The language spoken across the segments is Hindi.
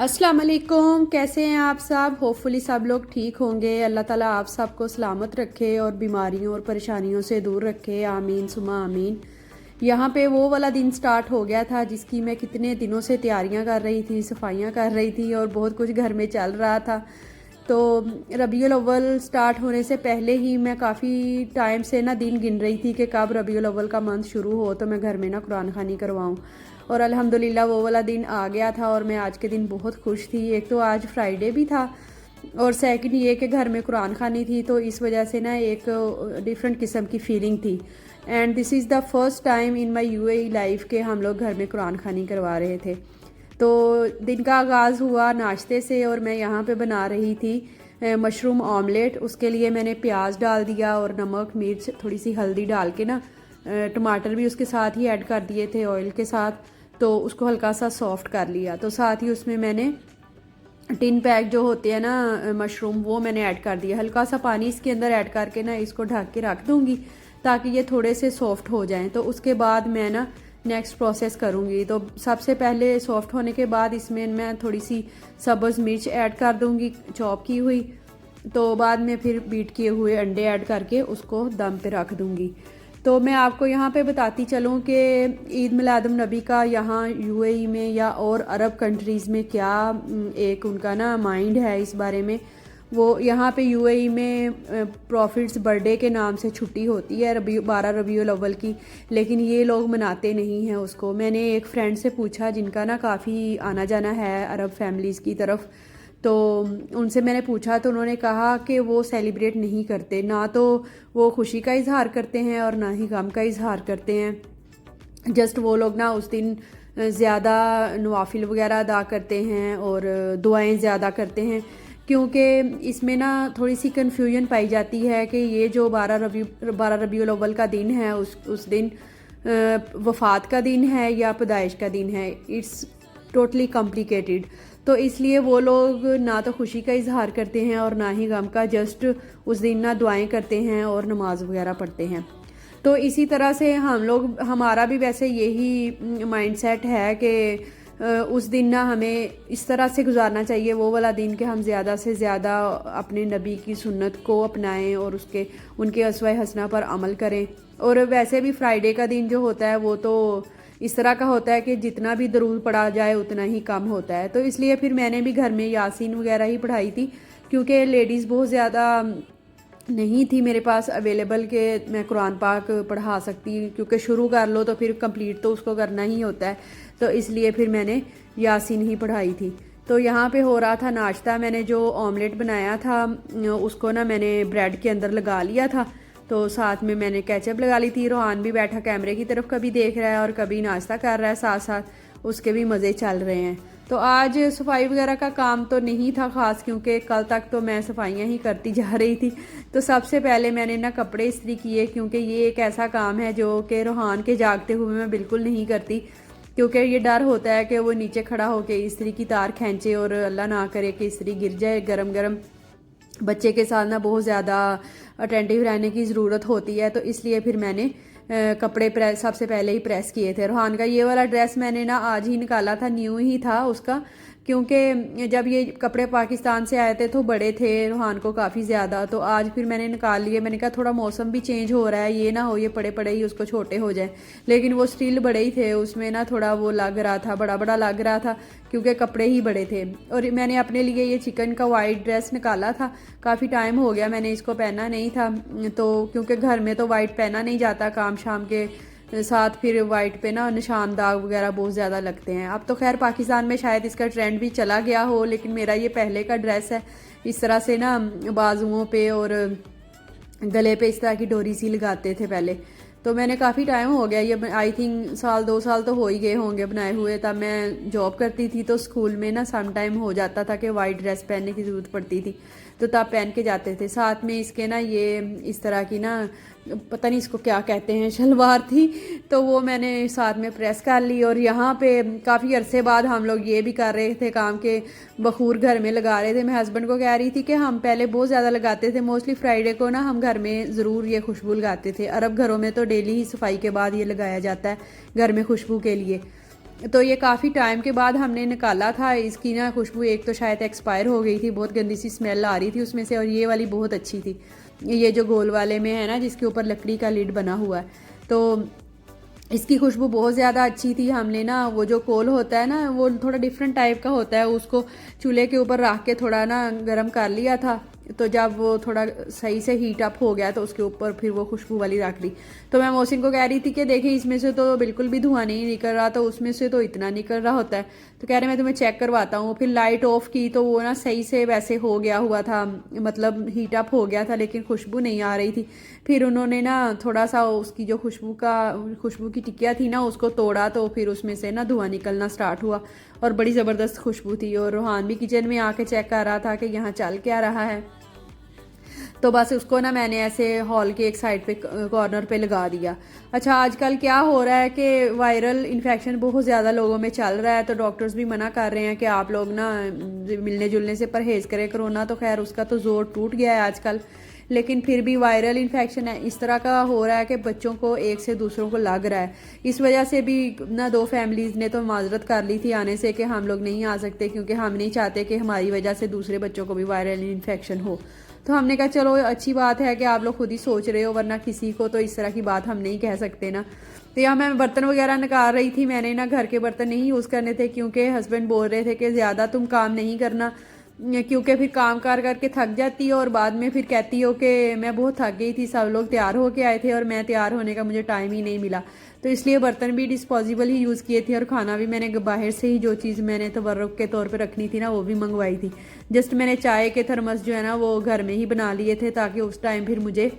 अस्सलाम वालेकुम। कैसे हैं आप सब? होपफुली सब लोग ठीक होंगे। अल्लाह ताला आप सबको सलामत रखे और बीमारियों और परेशानियों से दूर रखे। आमीन सुमा आमीन। यहाँ पे वो वाला दिन स्टार्ट हो गया था जिसकी मैं कितने दिनों से तैयारियाँ कर रही थी, सफाइयाँ कर रही थी और बहुत कुछ घर में चल रहा था। तो रबीउल अव्वल स्टार्ट होने से पहले ही मैं काफ़ी टाइम से ना दिन गिन रही थी कि कब रबीउल अव्वल का मंथ शुरू हो तो मैं घर में ना कुरान खानी करवाऊँ। और अल्हम्दुलिल्लाह वो वाला दिन आ गया था और मैं आज के दिन बहुत खुश थी। एक तो आज फ्राइडे भी था और सेकंड ये कि घर में कुरान खानी थी, तो इस वजह से ना एक डिफरेंट किस्म की फीलिंग थी। And this is the first time in my UAE life के हम लोग घर में कुरान खानी करवा रहे थे। तो दिन का आगाज़ हुआ नाश्ते से और मैं यहाँ पे बना रही थी मशरूम ऑमलेट। उसके लिए मैंने प्याज डाल दिया और नमक मिर्च थोड़ी सी हल्दी डाल के ना टमाटर भी उसके साथ ही ऐड कर दिए थे ऑयल के साथ, तो उसको हल्का सा सॉफ्ट कर लिया। तो साथ ही उसमें मैंने टिन पैक जो होते हैं ना मशरूम, वो मैंने ऐड कर दिया। हल्का सा पानी इसके अंदर ऐड करके ना इसको ढक के रख दूँगी ताकि ये थोड़े से सॉफ्ट हो जाएं। तो उसके बाद मैं ना नेक्स्ट प्रोसेस करूँगी। तो सबसे पहले सॉफ्ट होने के बाद इसमें मैं थोड़ी सी सब्ज़ मिर्च ऐड कर दूँगी चॉप की हुई। तो बाद में फिर बीट किए हुए अंडे ऐड करके उसको दम पे रख दूँगी। तो मैं आपको यहाँ पे बताती चलूँ कि ईद मिलादुन नबी का यहाँ यूएई में या और अरब कंट्रीज़ में क्या एक उनका ना माइंड है इस बारे में। वो यहाँ पे यूएई में प्रॉफिट्स बर्थडे के नाम से छुट्टी होती है 12 रबीउल अव्वल की, लेकिन ये लोग मनाते नहीं हैं उसको। मैंने एक फ्रेंड से पूछा जिनका ना काफ़ी आना जाना है अरब फैमिलीज़ की तरफ, तो उनसे मैंने पूछा तो उन्होंने कहा कि वो सेलिब्रेट नहीं करते, ना तो वो खुशी का इजहार करते हैं और ना ही गम का इजहार करते हैं। जस्ट वो लोग ना उस दिन ज़्यादा नवाफिल वगैरह अदा करते हैं और दुआएं ज़्यादा करते हैं, क्योंकि इसमें ना थोड़ी सी कन्फ्यूजन पाई जाती है कि ये जो 12 रबीउल अव्वल का दिन है उस दिन वफ़ात का दिन है या पैदाइश का दिन है। It's totally complicated. तो इसलिए वो लोग ना तो खुशी का इजहार करते हैं और ना ही गम का, जस्ट उस दिन ना दुआएं करते हैं और नमाज वगैरह पढ़ते हैं। तो इसी तरह से हम लोग, हमारा भी वैसे यही माइंडसेट है कि उस दिन ना हमें इस तरह से गुजारना चाहिए वो वाला दिन कि हम ज़्यादा से ज़्यादा अपने नबी की सुन्नत को अपनाएं और उनके अस्वा हसना पर अमल करें। और वैसे भी फ्राइडे का दिन जो होता है वो तो इस तरह का होता है कि जितना भी दरूद पढ़ा जाए उतना ही कम होता है। तो इसलिए फिर मैंने भी घर में यासीन वगैरह ही पढ़ाई थी, क्योंकि लेडीज़ बहुत ज़्यादा नहीं थी मेरे पास अवेलेबल कि मैं कुरान पाक पढ़ा सकती, क्योंकि शुरू कर लो तो फिर कंप्लीट तो उसको करना ही होता है। तो इसलिए फिर मैंने यासीन ही पढ़ाई थी। तो यहाँ पे हो रहा था नाश्ता। मैंने जो ऑमलेट बनाया था उसको ना मैंने ब्रेड के अंदर लगा लिया था, तो साथ में मैंने केचप लगा ली थी। रोहान भी बैठा कैमरे की तरफ, कभी देख रहा है और कभी नाश्ता कर रहा है, साथ साथ उसके भी मज़े चल रहे हैं। तो आज सफाई वगैरह का काम तो नहीं था ख़ास, क्योंकि कल तक तो मैं सफाइयाँ ही करती जा रही थी। तो सबसे पहले मैंने ना कपड़े इस्त्री किए, क्योंकि ये एक ऐसा काम है जो कि रोहान के जागते हुए मैं बिल्कुल नहीं करती, क्योंकि ये डर होता है कि वो नीचे खड़ा होकर इस्त्री की तार खींचे और अल्लाह ना करे कि इस्त्री गिर जाए। गरम गरम बच्चे के साथ ना बहुत ज़्यादा अटेंटिव रहने की ज़रूरत होती है। तो इसलिए फिर मैंने कपड़े प्रेस सबसे पहले ही प्रेस किए थे। रोहान का ये वाला ड्रेस मैंने ना आज ही निकाला था, न्यू ही था उसका, क्योंकि जब ये कपड़े पाकिस्तान से आए थे तो बड़े थे रोहान को काफ़ी ज़्यादा। तो आज फिर मैंने निकाल लिए। मैंने कहा थोड़ा मौसम भी चेंज हो रहा है, ये ना हो ये पड़े पड़े ही उसको छोटे हो जाए। लेकिन वो स्टिल बड़े ही थे, उसमें ना थोड़ा वो लग रहा था, बड़ा बड़ा लग रहा था, क्योंकि कपड़े ही बड़े थे। और मैंने अपने लिए ये चिकन का वाइट ड्रेस निकाला था, काफ़ी टाइम हो गया मैंने इसको पहना नहीं था। तो क्योंकि घर में तो वाइट पहना नहीं जाता, काम शाम के साथ फिर वाइट पे ना निशान दाग वगैरह बहुत ज़्यादा लगते हैं। अब तो खैर पाकिस्तान में शायद इसका ट्रेंड भी चला गया हो, लेकिन मेरा ये पहले का ड्रेस है। इस तरह से ना बाजुओं पे और गले पे इस तरह की डोरी सी लगाते थे पहले। तो मैंने काफ़ी टाइम हो गया, ये आई थिंक साल 2 साल तो हो ही गए होंगे बनाए हुए। तब मैं जॉब करती थी तो स्कूल में ना सम टाइम हो जाता था कि वाइट ड्रेस पहनने की ज़रूरत पड़ती थी, तो तब पहन के जाते थे। साथ में इसके ना ये इस तरह की ना पता नहीं इसको क्या कहते हैं शलवार थी, तो वो मैंने साथ में प्रेस कर ली। और यहाँ पे काफ़ी अरसे बाद हम लोग ये भी कर रहे थे काम के बखूर घर में लगा रहे थे। मैं हस्बैंड को कह रही थी कि हम पहले बहुत ज़्यादा लगाते थे, मोस्टली फ्राइडे को ना हम घर में ज़रूर ये खुशबू लगाते थे। अरब घरों में तो डेली ही सफाई के बाद ये लगाया जाता है घर में खुशबू के लिए। तो ये काफ़ी टाइम के बाद हमने निकाला था। इसकी ना खुशबू एक तो शायद एक्सपायर हो गई थी, बहुत गंदी सी स्मेल आ रही थी उसमें से, और ये वाली बहुत अच्छी थी, ये जो गोल वाले में है ना जिसके ऊपर लकड़ी का लिड बना हुआ है। तो इसकी खुशबू बहुत ज़्यादा अच्छी थी। हमने ना वो जो कोल होता है ना वो थोड़ा डिफरेंट टाइप का होता है, उसको चूल्हे के ऊपर रख के थोड़ा ना गर्म कर लिया था। तो जब वो थोड़ा सही से हीट अप हो गया तो उसके ऊपर फिर वो खुशबू वाली रख दी। तो मैं मोहसिन को कह रही थी कि देखें इसमें से तो बिल्कुल भी धुआं नहीं निकल रहा, तो उसमें से तो इतना निकल रहा होता है। तो कह रहे मैं तुम्हें चेक करवाता हूँ। फिर लाइट ऑफ की तो वो ना सही से वैसे हो गया हुआ था, मतलब हीट अप हो गया था, लेकिन खुशबू नहीं आ रही थी। फिर उन्होंने ना थोड़ा सा उसकी जो खुशबू की टिकिया थी ना उसको तोड़ा, तो फिर उसमें से ना धुआं निकलना स्टार्ट हुआ और बड़ी ज़बरदस्त खुशबू थी। और रोहान भी किचन में आके चेक कर रहा था कि यहाँ चल क्या रहा है। तो बस उसको ना मैंने ऐसे हॉल के एक साइड पे कॉर्नर पे लगा दिया। अच्छा, आजकल क्या हो रहा है कि वायरल इन्फेक्शन बहुत ज़्यादा लोगों में चल रहा है, तो डॉक्टर्स भी मना कर रहे हैं कि आप लोग ना मिलने जुलने से परहेज़ करें। कोरोना तो खैर उसका तो जोर टूट गया है आजकल, लेकिन फिर भी वायरल इन्फेक्शन है इस तरह का हो रहा है कि बच्चों को एक से दूसरों को लग रहा है। इस वजह से भी ना 2 फैमिलीज़ ने तो माजरत कर ली थी आने से कि हम लोग नहीं आ सकते, क्योंकि हम नहीं चाहते कि हमारी वजह से दूसरे बच्चों को भी वायरल इन्फेक्शन हो। तो हमने कहा चलो अच्छी बात है कि आप लोग खुद ही सोच रहे हो, वरना किसी को तो इस तरह की बात हम नहीं कह सकते ना। तो यहाँ मैं बर्तन वगैरह निकाल रही थी। मैंने ना घर के बर्तन नहीं यूज़ करने थे, क्योंकि हस्बैंड बोल रहे थे कि ज़्यादा तुम काम नहीं करना, क्योंकि फिर काम कर करके थक जाती हो और बाद में फिर कहती हो कि मैं बहुत थक गई थी, सब लोग तैयार होके आए थे और मैं तैयार होने का मुझे टाइम ही नहीं मिला। तो इसलिए बर्तन भी डिस्पोजेबल ही यूज़ किए थे, और खाना भी मैंने बाहर से ही जो चीज़ मैंने तबर्रुक के तौर पे रखनी थी ना वो भी मंगवाई थी। जस्ट मैंने चाय के थर्मस जो है ना वो घर में ही बना लिए थे, ताकि उस टाइम फिर मुझे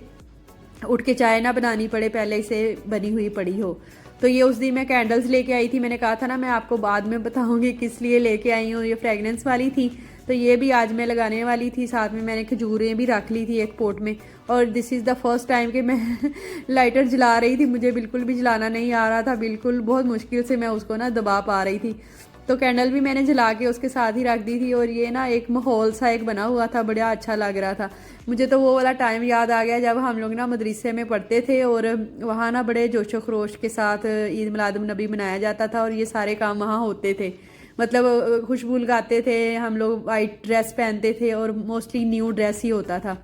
उठ के चाय ना बनानी पड़े, पहले से बनी हुई पड़ी हो। तो ये उस दिन मैं कैंडल्स लेके आई थी, मैंने कहा था ना मैं आपको बाद में बताऊंगी किस लिए लेके आई हूँ। ये फ्रेगनेंस वाली थी, तो ये भी आज मैं लगाने वाली थी। साथ में मैंने खजूरें भी रख ली थी एक पोट में। और this is the first time कि मैं लाइटर जला रही थी, मुझे बिल्कुल भी जलाना नहीं आ रहा था, बिल्कुल बहुत मुश्किल से मैं उसको ना दबा पा रही थी। तो कैंडल भी मैंने जला के उसके साथ ही रख दी थी, और ये ना एक माहौल सा एक बना हुआ था, बड़ा अच्छा लग रहा था। मुझे तो वो वाला टाइम याद आ गया जब हम लोग ना मदरसे में पढ़ते थे, और वहाँ ना बड़े जोशो खरोश के साथ ईद मिलादुन नबी मनाया जाता था, और ये सारे काम वहाँ होते थे। मतलब खुशबू लगाते थे हम लोग, वाइट ड्रेस पहनते थे, और मोस्टली न्यू ड्रेस ही होता था।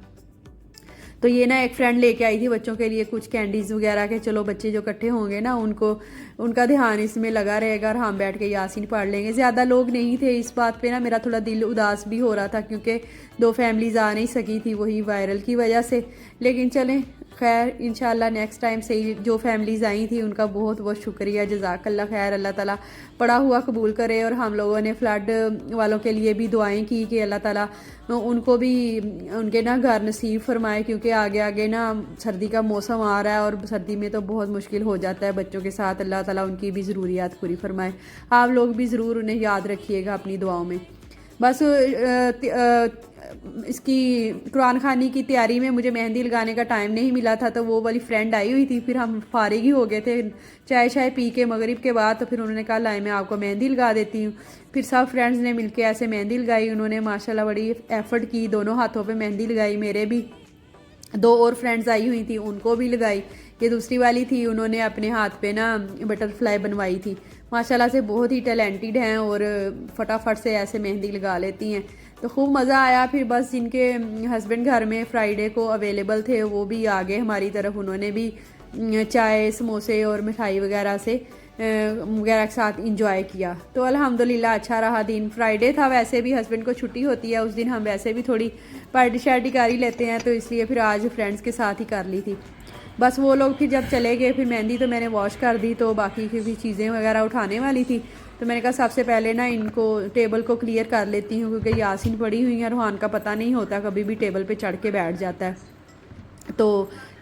तो ये ना एक फ्रेंड लेके आई थी बच्चों के लिए कुछ कैंडीज़ वगैरह के, चलो बच्चे जो इकट्ठे होंगे ना उनको उनका ध्यान इसमें लगा रहेगा और हम बैठ के यासीन पढ़ लेंगे। ज़्यादा लोग नहीं थे, इस बात पे ना मेरा थोड़ा दिल उदास भी हो रहा था, क्योंकि 2 फैमिलीज़ आ नहीं सकी थी वही वायरल की वजह से। लेकिन चलें खैर, इंशाल्लाह नेक्स्ट टाइम से ही जो फैमिलीज़ आई थी उनका बहुत बहुत शुक्रिया, जज़ाकल्लाह खैर। अल्लाह ताला पड़ा हुआ कबूल करे। और हम लोगों ने फ्लड वालों के लिए भी दुआएं की कि अल्लाह ताला उनको भी उनके ना घर नसीब फरमाए, क्योंकि आगे आगे ना सर्दी का मौसम आ रहा है और सर्दी में तो बहुत मुश्किल हो जाता है बच्चों के साथ। अल्लाह ताला उनकी भी ज़रूरियात पूरी फरमाए। आप लोग भी ज़रूर उन्हें याद रखिएगा अपनी दुआओं में। बस इसकी कुरान खानी की तैयारी में मुझे मेहंदी लगाने का टाइम नहीं मिला था, तो वो वाली फ्रेंड आई हुई थी, फिर हम फारिग ही हो गए थे चाय शाय पी के मगरिब के बाद। तो फिर उन्होंने कहा लाए मैं आपको मेहंदी लगा देती हूँ। फिर सब फ्रेंड्स ने मिलके ऐसे मेहंदी लगाई। उन्होंने माशाल्लाह बड़ी एफर्ट की, दोनों हाथों पे मेहंदी लगाई। मेरे भी 2 और फ्रेंड्स आई हुई थी, उनको भी लगाई। ये दूसरी वाली थी, उन्होंने अपने हाथ पे ना बटरफ्लाई बनवाई थी। माशाल्लाह से बहुत ही टैलेंटेड हैं और फटाफट से ऐसे मेहंदी लगा लेती हैं। तो खूब मज़ा आया। फिर बस जिनके हस्बैंड घर में फ्राइडे को अवेलेबल थे वो भी आ गए हमारी तरफ, उन्होंने भी चाय समोसे और मिठाई वगैरह से वगैरह के साथ इंजॉय किया। तो अल्हम्दुलिल्लाह अच्छा रहा दिन। फ्राइडे था, वैसे भी हस्बैंड को छुट्टी होती है उस दिन, हम वैसे भी थोड़ी पार्टी शार्टी कर ही लेते हैं, तो इसलिए फिर आज फ्रेंड्स के साथ ही कर ली थी। बस वो लोग फिर जब चले गए, फिर मेहंदी तो मैंने वॉश कर दी, तो बाकी की भी चीज़ें वगैरह उठाने वाली थी। तो मैंने कहा सबसे पहले ना इनको टेबल को क्लियर कर लेती हूँ, क्योंकि यासीन पड़ी हुई है, रूहान का पता नहीं होता कभी भी टेबल पे चढ़ के बैठ जाता है। तो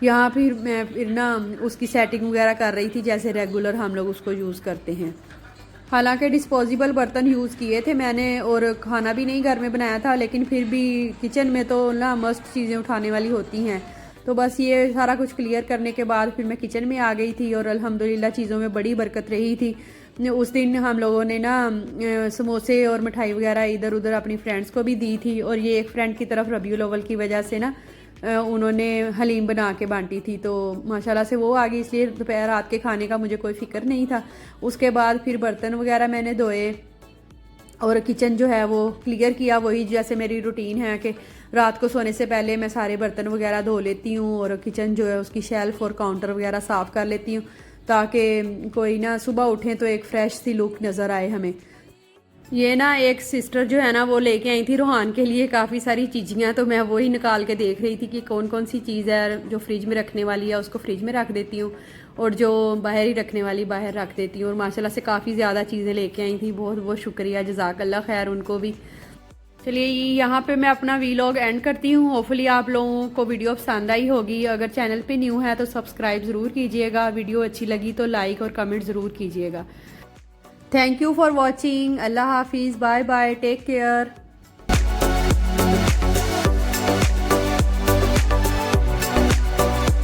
यहाँ फिर ना उसकी सेटिंग वगैरह कर रही थी, जैसे रेगुलर हम लोग उसको यूज़ करते हैं। हालांकि डिस्पोजेबल बर्तन यूज़ किए थे मैंने, और खाना भी नहीं घर में बनाया था, लेकिन फिर भी किचन में तो ना मस्ट चीज़ें उठाने वाली होती हैं। तो बस ये सारा कुछ क्लियर करने के बाद फिर मैं किचन में आ गई थी, और अल्हम्दुलिल्लाह चीज़ों में बड़ी बरकत रही थी। उस दिन हम लोगों ने ना समोसे और मिठाई वगैरह इधर उधर अपनी फ्रेंड्स को भी दी थी, और ये एक फ्रेंड की तरफ रबीउल अव्वल की वजह से ना उन्होंने हलीम बना के बांटी थी, तो माशाल्लाह से वो आ गई, इसलिए दोपहर रात के खाने का मुझे कोई फ़िक्र नहीं था। उसके बाद फिर बर्तन वगैरह मैंने धोए और किचन जो है वो क्लियर किया। वही जैसे मेरी रूटीन है कि रात को सोने से पहले मैं सारे बर्तन वगैरह धो लेती हूँ और किचन जो है उसकी शेल्फ़ और काउंटर वगैरह साफ़ कर लेती हूँ, ताकि कोई ना सुबह उठें तो एक फ़्रेश सी लुक नज़र आए हमें। ये ना एक सिस्टर जो है ना वो लेके आई थी रोहान के लिए काफ़ी सारी चीज़ियाँ, तो मैं वही निकाल के देख रही थी कि कौन कौन सी चीज़ है जो फ्रिज में रखने वाली है उसको फ्रिज में रख देती हूँ और जो बाहर ही रखने वाली बाहर रख देती हूँ। और माशाल्लाह से काफ़ी ज़्यादा चीज़ें लेके आई थी, बहुत बहुत शुक्रिया, जज़ाकल्लाह खैर उनको भी। चलिए यहाँ पे मैं अपना वीलॉग एंड करती हूँ। होपफुली आप लोगों को वीडियो पसंद आई होगी। अगर चैनल पे न्यू है तो सब्सक्राइब ज़रूर कीजिएगा, वीडियो अच्छी लगी तो लाइक और कमेंट ज़रूर कीजिएगा। Thank you for watching. अल्लाह हाफिज़, बाय बाय, टेक केयर।